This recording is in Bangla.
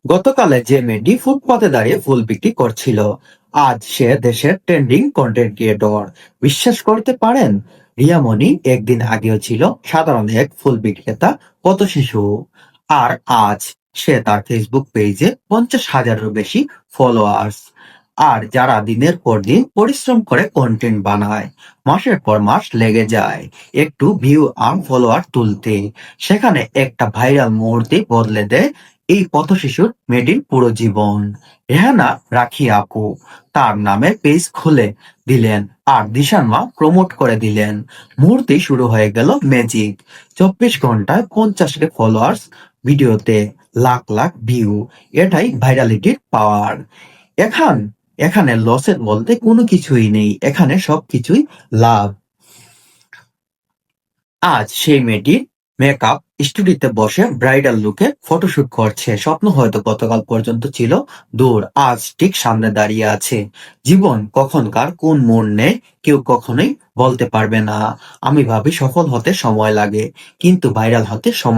গতকালে যে মেয়েটি ফুটপাতে দাঁড়িয়ে ফুল বিক্রি করছিল, আজ সে দেশের ট্রেন্ডিং কন্টেন্ট ক্রিয়েটর। বিশ্বাস করতে পারেন, রিয়ামণি একদিন আগেও ছিল সাধারণ এক ফুল বিক্রেতা পথ শিশু। আর আজ সে তার ফেসবুক পেজে 50,000-এরও বেশি ফলোয়ার্স। আর যারা দিনের পর দিন পরিশ্রম করে কন্টেন্ট বানায়, মাসের পর মাস লেগে যায় একটু ভিউ আর ফলোয়ার তুলতে, সেখানে একটা ভাইরাল মুহূর্তে বদলে দেয় এই পথশিশুর মেয়েটির পুরো জীবন। রেহানা রাখি আপু তার নামে পেজ খুলে দিলেন আর দিশার মা প্রমোট করে দিলেন। মুহূর্তেই শুরু হয়ে গেল ম্যাজিক। 24 ঘন্টায় 50K ফলোয়ার্স, ভিডিওতে লাখ লাখ ভিউ। এটাই ভাইরালিটির পাওয়ার। এখন এখানে লসের বলতে কোনো কিছুই নেই, এখানে সবকিছুই লাভ। আজ সেই মেয়েটির মেকআপ স্টুডিওতে বসে ব্রাইডাল লুকে ফটোশুট করছে। স্বপ্ন হয়তো গতকাল পর্যন্ত ছিল দূর, আজ ঠিক সামনে দাঁড়িয়ে আছে। জীবন কখনকার কোন মোড় নেয় কেউ কখনোই বলতে পারবে না। আমি ভাবি সফল হতে সময় লাগে, কিন্তু ভাইরাল হতে সময়